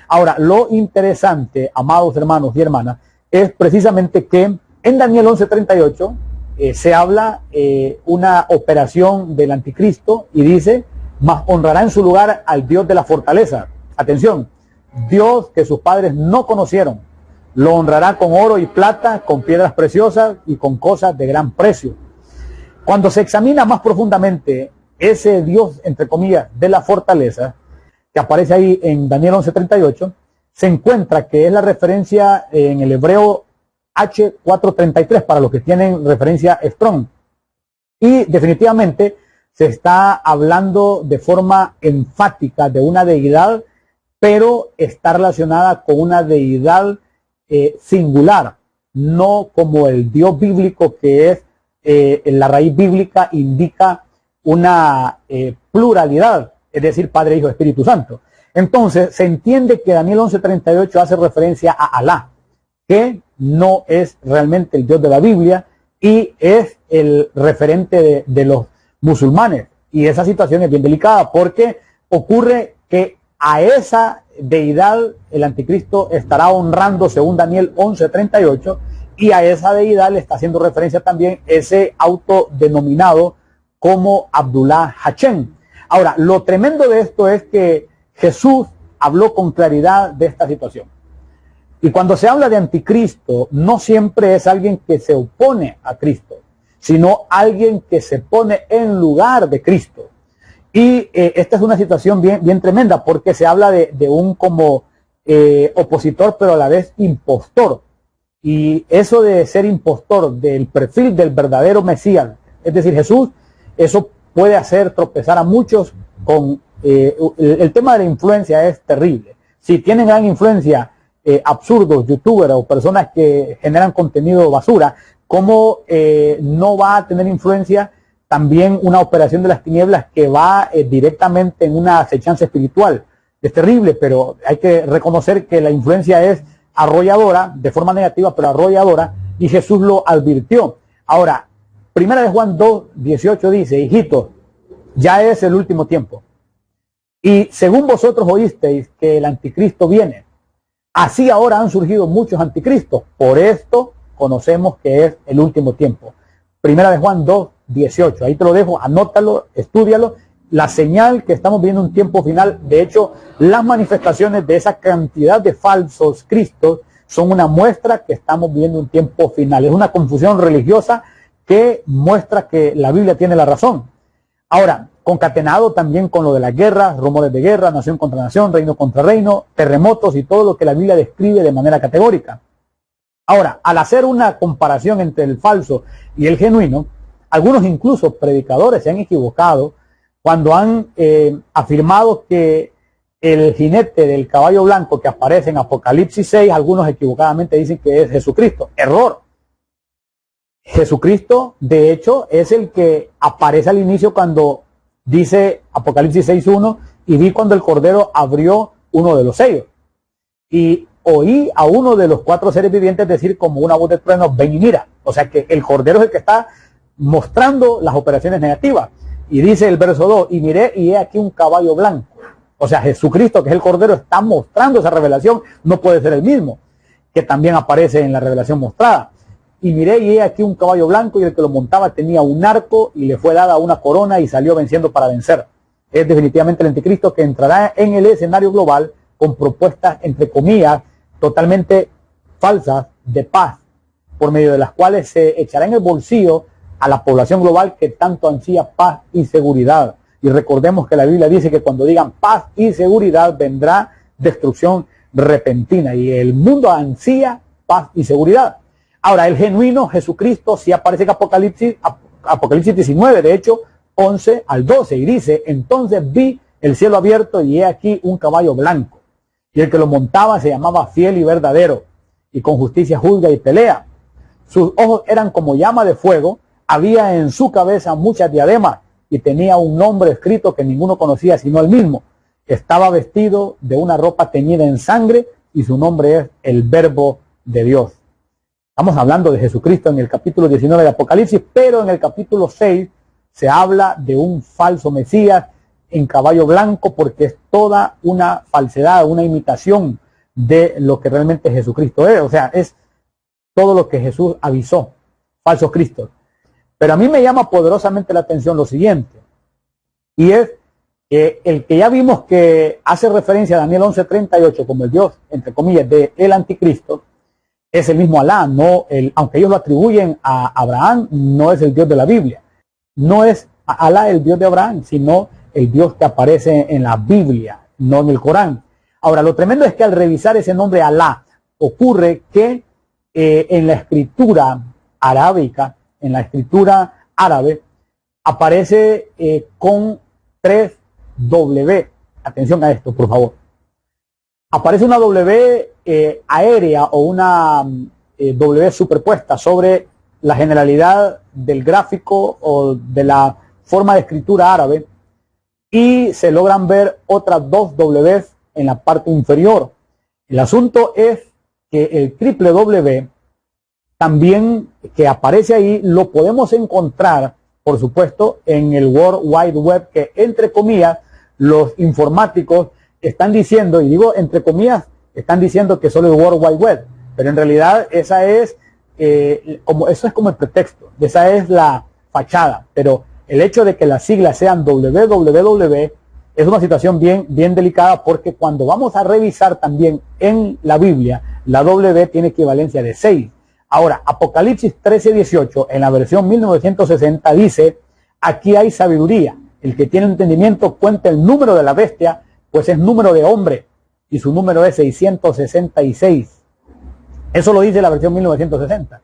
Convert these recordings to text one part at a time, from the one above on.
Ahora, lo interesante, amados hermanos y hermanas, es precisamente que en Daniel 11:38 se habla una operación del anticristo y dice, mas honrará en su lugar al Dios de la fortaleza. Atención, Dios que sus padres no conocieron, lo honrará con oro y plata, con piedras preciosas y con cosas de gran precio. Cuando se examina más profundamente ese Dios, entre comillas, de la fortaleza, que aparece ahí en Daniel 11:38, se encuentra que es la referencia en el hebreo H433, para los que tienen referencia Strong. Y definitivamente se está hablando de forma enfática de una deidad, pero está relacionada con una deidad singular, no como el Dios bíblico, que es la raíz bíblica indica una pluralidad, es decir, Padre, Hijo, Espíritu Santo. Entonces se entiende que Daniel 11:38 hace referencia a Alá, que no es realmente el Dios de la Biblia y es el referente de los musulmanes. Y esa situación es bien delicada porque ocurre que a esa deidad el anticristo estará honrando según Daniel 11:38, y a esa deidad le está haciendo referencia también ese autodenominado como Abdullah Hachem. Ahora, lo tremendo de esto es que Jesús habló con claridad de esta situación. Y cuando se habla de anticristo, no siempre es alguien que se opone a Cristo, sino alguien que se pone en lugar de Cristo. Y esta es una situación bien tremenda, porque se habla de un como opositor, pero a la vez impostor. Y eso de ser impostor del perfil del verdadero Mesías, es decir, Jesús, eso puede hacer tropezar a muchos con el tema de la influencia. Es terrible. Si tienen gran influencia, absurdos, youtubers o personas que generan contenido basura, ¿cómo no va a tener influencia también una operación de las tinieblas que va directamente en una acechanza espiritual? Es terrible, pero hay que reconocer que la influencia es arrolladora, de forma negativa, pero arrolladora, y Jesús lo advirtió. Ahora, Primera de Juan 2:18 dice, hijitos, ya es el último tiempo. Y según vosotros oísteis que el anticristo viene, así ahora han surgido muchos anticristos. Por esto conocemos que es el último tiempo. Primera de Juan 2:18. Ahí te lo dejo, anótalo, estúdialo. La señal que estamos viendo un tiempo final. De hecho, las manifestaciones de esa cantidad de falsos cristos son una muestra que estamos viendo un tiempo final. Es una confusión religiosa que muestra que la Biblia tiene la razón. Ahora, concatenado también con lo de las guerras, rumores de guerra, nación contra nación, reino contra reino, terremotos y todo lo que la Biblia describe de manera categórica. Ahora, al hacer una comparación entre el falso y el genuino, algunos incluso predicadores se han equivocado cuando han afirmado que el jinete del caballo blanco que aparece en Apocalipsis 6, algunos equivocadamente dicen que es Jesucristo. Error. Jesucristo, de hecho, es el que aparece al inicio cuando dice Apocalipsis 6:1, y vi cuando el Cordero abrió uno de los sellos. Y oí a uno de los 4 seres vivientes decir como una voz de trueno, ven y mira. O sea que el Cordero es el que está mostrando las operaciones negativas. Y dice el verso 2, y miré y he aquí un caballo blanco. O sea, Jesucristo, que es el Cordero, está mostrando esa revelación. No puede ser el mismo, que también aparece en la revelación mostrada. Y miré y he aquí un caballo blanco, y el que lo montaba tenía un arco y le fue dada una corona y salió venciendo para vencer. Es definitivamente el anticristo que entrará en el escenario global con propuestas, entre comillas, totalmente falsas de paz, por medio de las cuales se echará en el bolsillo a la población global que tanto ansía paz y seguridad. Y recordemos que la Biblia dice que cuando digan paz y seguridad vendrá destrucción repentina, y el mundo ansía paz y seguridad. Ahora, el genuino Jesucristo sí aparece en Apocalipsis 19, de hecho 11 al 12, y dice, entonces vi el cielo abierto y he aquí un caballo blanco, y el que lo montaba se llamaba Fiel y Verdadero, y con justicia juzga y pelea. Sus ojos eran como llama de fuego, había en su cabeza muchas diademas, y tenía un nombre escrito que ninguno conocía sino él mismo. Estaba vestido de una ropa teñida en sangre, y su nombre es el Verbo de Dios. Estamos hablando de Jesucristo en el capítulo 19 de Apocalipsis, pero en el capítulo 6 se habla de un falso Mesías en caballo blanco, porque es toda una falsedad, una imitación de lo que realmente Jesucristo es. O sea, es todo lo que Jesús avisó, falsos cristos. Pero a mí me llama poderosamente la atención lo siguiente, y es que el que ya vimos que hace referencia a Daniel 11:38 como el Dios, entre comillas, de el anticristo, es el mismo Alá, aunque ellos lo atribuyen a Abraham, no es el Dios de la Biblia. No es Alá el Dios de Abraham, sino el Dios que aparece en la Biblia, no en el Corán. Ahora, lo tremendo es que al revisar ese nombre Alá, ocurre que en la escritura arábica, en la escritura árabe, aparece con 3 W. Atención a esto, por favor. Aparece una W aérea o una W superpuesta sobre la generalidad del gráfico o de la forma de escritura árabe, y se logran ver otras 2 W en la parte inferior. El asunto es que el triple W también que aparece ahí lo podemos encontrar, por supuesto, en el World Wide Web, que entre comillas los informáticos están diciendo, y digo entre comillas, están diciendo que solo el World Wide Web, pero en realidad esa es eso es como el pretexto, esa es la fachada. Pero el hecho de que las siglas sean www es una situación bien delicada, porque cuando vamos a revisar también en la Biblia, la W tiene equivalencia de 6. Ahora, Apocalipsis 13:18, en la versión 1960, dice: aquí hay sabiduría, el que tiene entendimiento cuenta el número de la bestia, pues es número de hombre, y su número es 666. Eso lo dice la versión 1960.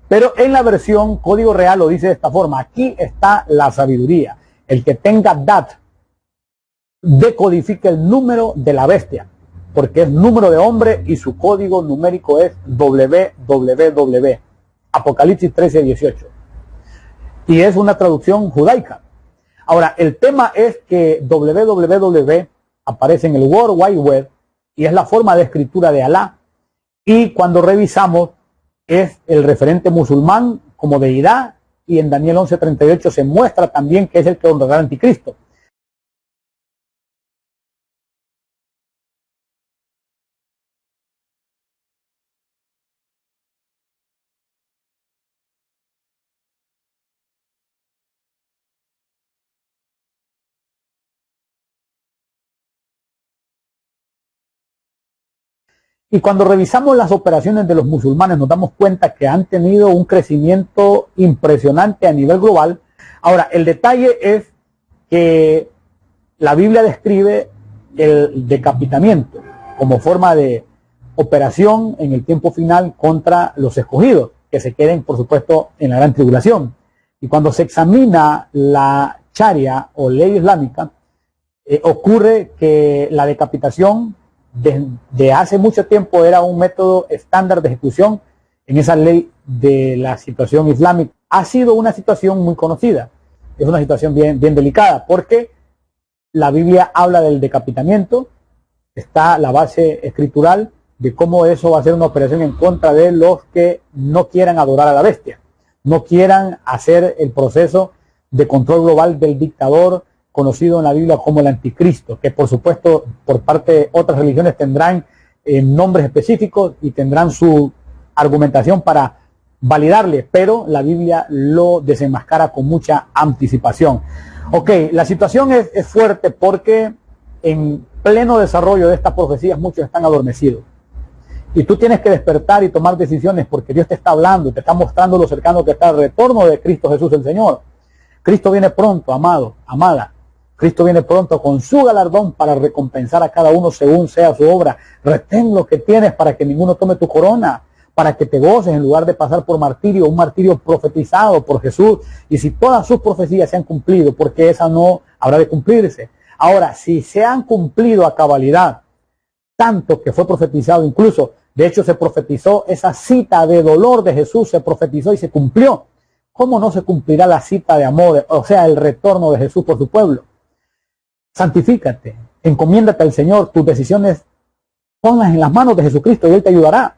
Pero en la versión Código Real lo dice de esta forma: aquí está la sabiduría, el que tenga DAT, decodifica el número de la bestia, porque es número de hombre y su código numérico es www. Apocalipsis 13:18. Y es una traducción judaica. Ahora, el tema es que www aparece en el World Wide Web y es la forma de escritura de Alá. Y cuando revisamos, es el referente musulmán como deidad, y en Daniel 11:38 se muestra también que es el que honrará al anticristo. Y cuando revisamos las operaciones de los musulmanes nos damos cuenta que han tenido un crecimiento impresionante a nivel global. Ahora, el detalle es que la Biblia describe el decapitamiento como forma de operación en el tiempo final contra los escogidos, que se queden, por supuesto, en la gran tribulación. Y cuando se examina la Sharia o ley islámica, ocurre que la decapitación de hace mucho tiempo era un método estándar de ejecución en esa ley de la situación islámica. Ha sido una situación muy conocida, es una situación bien delicada, porque la Biblia habla del decapitamiento, está la base escritural de cómo eso va a ser una operación en contra de los que no quieran adorar a la bestia, no quieran hacer el proceso de control global del dictador conocido en la Biblia como el anticristo, que por supuesto por parte de otras religiones tendrán nombres específicos y tendrán su argumentación para validarle, pero la Biblia lo desenmascara con mucha anticipación. Ok, la situación es fuerte porque en pleno desarrollo de estas profecías muchos están adormecidos. Y tú tienes que despertar y tomar decisiones, porque Dios te está hablando, te está mostrando lo cercano que está el retorno de Cristo Jesús el Señor. Cristo viene pronto, amado, amada. Cristo viene pronto con su galardón para recompensar a cada uno según sea su obra. Retén lo que tienes para que ninguno tome tu corona, para que te goces en lugar de pasar por martirio, un martirio profetizado por Jesús. Y si todas sus profecías se han cumplido, porque esa no habrá de cumplirse. Ahora, si se han cumplido a cabalidad, tanto que fue profetizado, incluso, de hecho se profetizó esa cita de dolor de Jesús, se profetizó y se cumplió. ¿Cómo no se cumplirá la cita de amor, o sea, el retorno de Jesús por su pueblo? Santifícate, encomiéndate al Señor, tus decisiones ponlas en las manos de Jesucristo y Él te ayudará.